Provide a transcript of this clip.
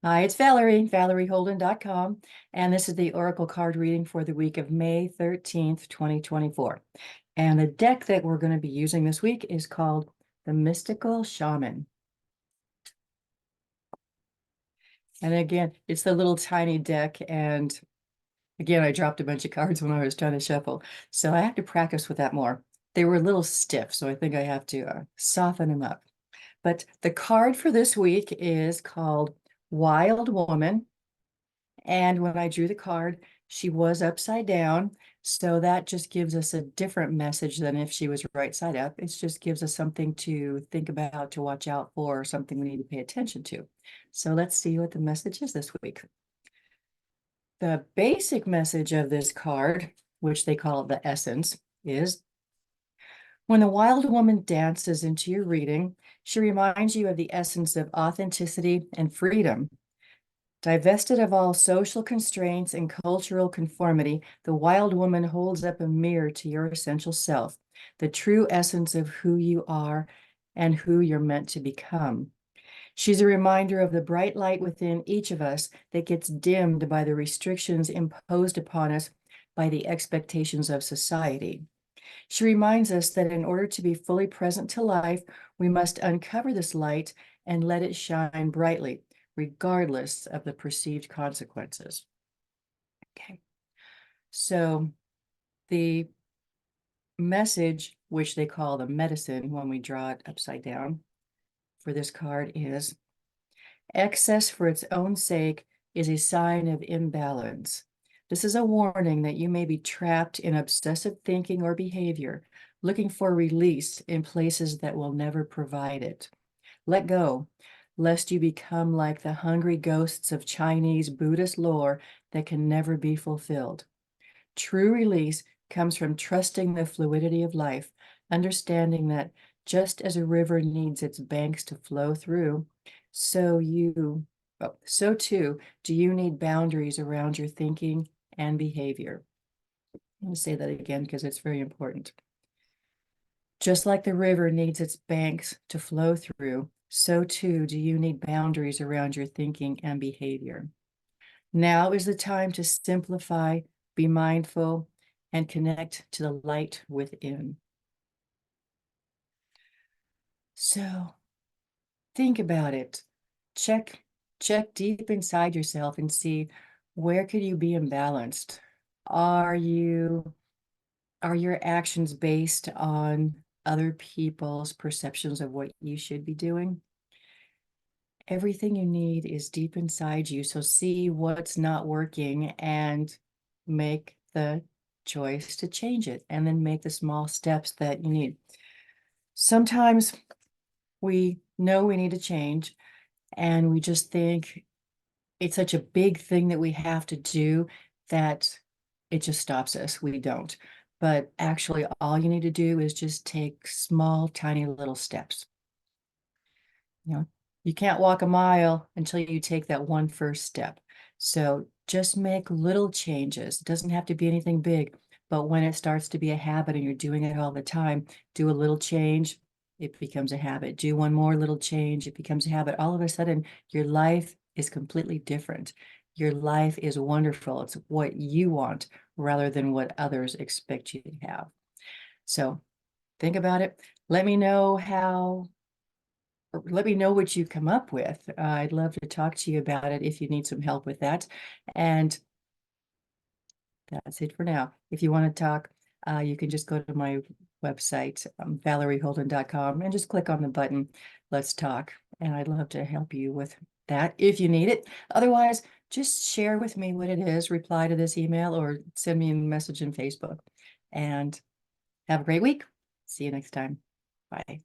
Hi, it's Valerie, ValerieHolden.com, and this is the Oracle card reading for the week of May 13th, 2024. And the deck that we're going to be using this week is called the Mystical Shaman. And again, it's the little tiny deck, and again, I dropped a bunch of cards when I was trying to shuffle, so I have to practice with that more. They were a little stiff, so I think I have to soften them up. But the card for this week is called Wild Woman. And when I drew the card, she was upside down. So that just gives us a different message than if she was right side up. It just gives us something to think about, to watch out for, something we need to pay attention to. So let's see what the message is this week. The basic message of this card, which they call the essence, is when the wild woman dances into your reading, she reminds you of the essence of authenticity and freedom. Divested of all social constraints and cultural conformity, the wild woman holds up a mirror to your essential self, the true essence of who you are and who you're meant to become. She's a reminder of the bright light within each of us that gets dimmed by the restrictions imposed upon us by the expectations of society. She reminds us that in order to be fully present to life, we must uncover this light and let it shine brightly, regardless of the perceived consequences. Okay, so the message, which they call the medicine when we draw it upside down for this card, is excess for its own sake is a sign of imbalance. This is a warning that you may be trapped in obsessive thinking or behavior, looking for release in places that will never provide it. Let go, lest you become like the hungry ghosts of Chinese Buddhist lore that can never be fulfilled. True release comes from trusting the fluidity of life, understanding that just as a river needs its banks to flow through, so too do you need boundaries around your thinking and behavior. I'm going to say that again because it's very important. Just like the river needs its banks to flow through, so too do you need boundaries around your thinking and behavior. Now is the time to simplify, be mindful, and connect to the light within. So think about it. Check deep inside yourself and see, where could you be imbalanced? Are your actions based on other people's perceptions of what you should be doing? Everything you need is deep inside you. So see what's not working and make the choice to change it, and then make the small steps that you need. Sometimes we know we need to change and we just think it's such a big thing that we have to do that it just stops us. We don't. But actually, all you need to do is just take small, tiny little steps. You know, you can't walk a mile until you take that one first step. So just make little changes. It doesn't have to be anything big, but when it starts to be a habit and you're doing it all the time, do a little change, it becomes a habit. Do one more little change, it becomes a habit. All of a sudden, your life is completely different. Your life is wonderful. It's what you want rather than what others expect you to have. So think about it. Let me know what you come up with. I'd love to talk to you about it if you need some help with that. And that's it for now. If you want to talk, you can just go to my website, ValerieHolden.com, and just click on the button, Let's Talk. And I'd love to help you with that if you need it. Otherwise, just share with me what it is, reply to this email, or send me a message in Facebook. And have a great week. See you next time. Bye.